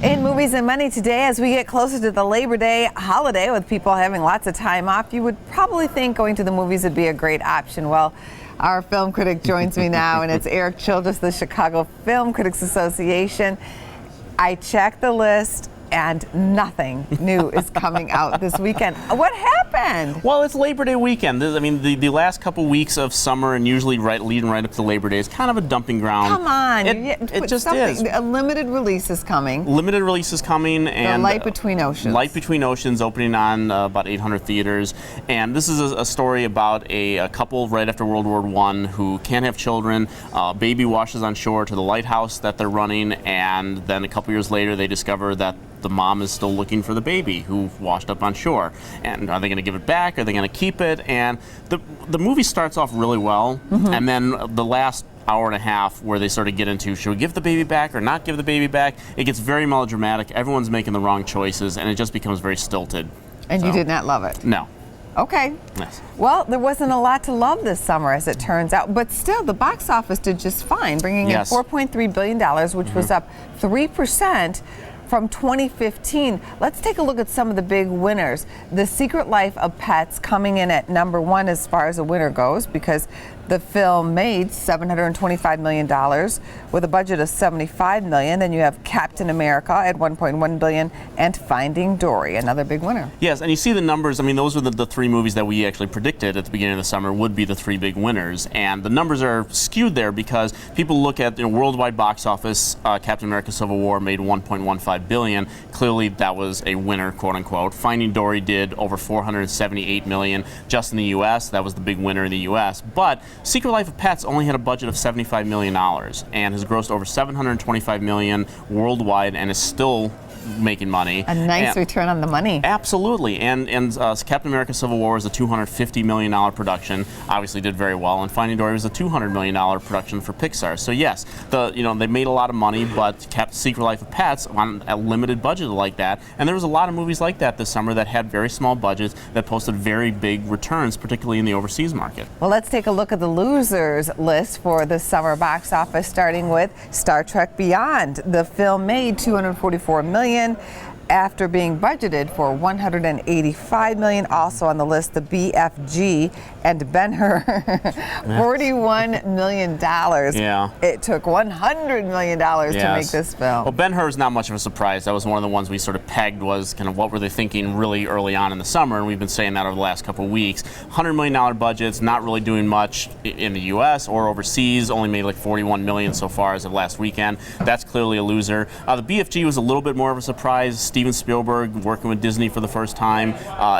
In Movies and Money today, as we get closer to the Labor Day holiday with people having lots of time off, you would probably think going to the movies would be a great option. Well, our film critic joins me now, and it's Erik Childress, the Chicago Film Critics Association. I checked the list, and nothing new is coming out this weekend. What happened? Well, it's Labor Day weekend. I mean, the last couple weeks of summer and usually leading right up to Labor Day is kind of a dumping ground. Come on. It just is. A limited release is coming. Limited release is coming. And Light Between Oceans. Light Between Oceans, opening on about 800 theaters. And this is a story about a couple right after World War I who can't have children. Baby washes on shore to the lighthouse that they're running, and then a couple years later they discover that the mom is still looking for the baby who washed up on shore. And are they going to give it back? Are they going to keep it? And the movie starts off really well, and then the last hour and a half where they sort of get into, should we give the baby back or not give the baby back? It gets very melodramatic. Everyone's making the wrong choices, and it just becomes very stilted. And you did not love it? No. Okay. Yes. Well, there wasn't a lot to love this summer, as it turns out, but still, the box office did just fine, bringing in $4.3 billion, which was up 3% from 2015. Let's take a look at some of the big winners. The Secret Life of Pets coming in at number one as far as a winner goes, because the film made $725 million with a budget of $75 million. Then you have Captain America at $1.1 billion and Finding Dory, another big winner. Yes, and you see the numbers. I mean, those were the three movies that we actually predicted at the beginning of the summer would be the three big winners. And the numbers are skewed there because people look at the worldwide box office. Captain America Civil War made $1.15 billion. Clearly, that was a winner, quote unquote. Finding Dory did over $478 million just in the U.S. That was the big winner in the U.S. But Secret Life of Pets only had a budget of $75 million and has grossed over $725 million worldwide and is still making money. A nice return on the money. Absolutely. And Captain America Civil War was a $250 million production, obviously did very well, and Finding Dory was a $200 million production for Pixar. So yes, they made a lot of money, but kept Secret Life of Pets on a limited budget like that. And there was a lot of movies like that this summer that had very small budgets that posted very big returns, particularly in the overseas market. Well, let's take a look at the losers list for the summer box office, starting with Star Trek Beyond. The film made $244 million after being budgeted for $185 million. Also on the list, the BFG and Ben-Hur, $41 million. Yeah. It took $100 million to make this film. Well, Ben-Hur is not much of a surprise. That was one of the ones we sort of pegged was kind of what were they thinking really early on in the summer, and we've been saying that over the last couple of weeks. $100 million budgets, not really doing much in the U.S. or overseas, only made like $41 million so far as of last weekend. That's clearly a loser. The BFG was a little bit more of a surprise. Steven Spielberg working with Disney for the first time.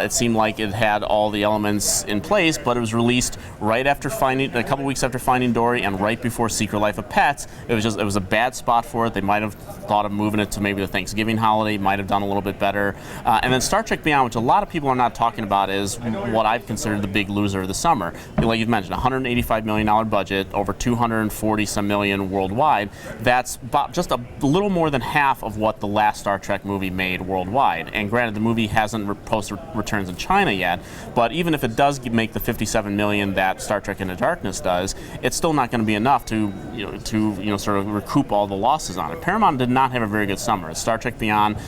It seemed like it had all the elements in place, but it was released right after a couple weeks after Finding Dory and right before Secret Life of Pets. It was a bad spot for it. They might have thought of moving it to maybe the Thanksgiving holiday, might have done a little bit better. And then Star Trek Beyond, which a lot of people are not talking about, is what I've considered the big loser of the summer. Like you mentioned, $185 million budget, over $240-some million worldwide. That's just a little more than half of what the last Star Trek movie made worldwide. And granted, the movie hasn't posted returns in China yet, but even if it does make the $57 million that Star Trek Into Darkness does, it's still not going to be enough to sort of recoup all the losses on it. Paramount did not have a very good summer. Star Trek Beyond,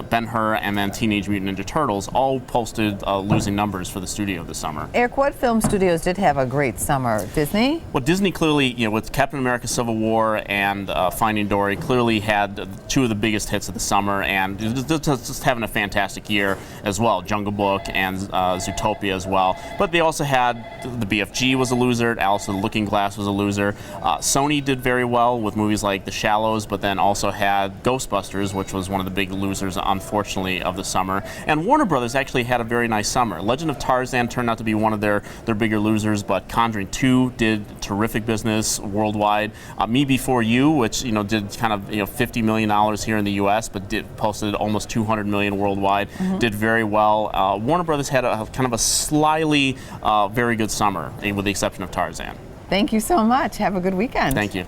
Ben-Hur, and then Teenage Mutant Ninja Turtles all posted losing numbers for the studio this summer. Erik, what film studios did have a great summer? Disney? Well, Disney clearly, with Captain America Civil War and Finding Dory, clearly had two of the biggest hits of the summer, and just having a fantastic year as well. Jungle Book and Zootopia as well. But they also had the BFG was a loser, Alice in the Looking Glass was a loser. Sony did very well with movies like The Shallows, but then also had Ghostbusters, which was one of the big losers, unfortunately, of the summer. And Warner Brothers actually had a very nice summer. Legend of Tarzan turned out to be one of their bigger losers, but Conjuring 2 did terrific business worldwide. Me Before You, which did kind of $50 million here in the U.S., but posted almost $200 million worldwide, did very well. Warner Brothers had a kind of a slyly very good summer, with the exception of Tarzan. Thank you so much. Have a good weekend. Thank you.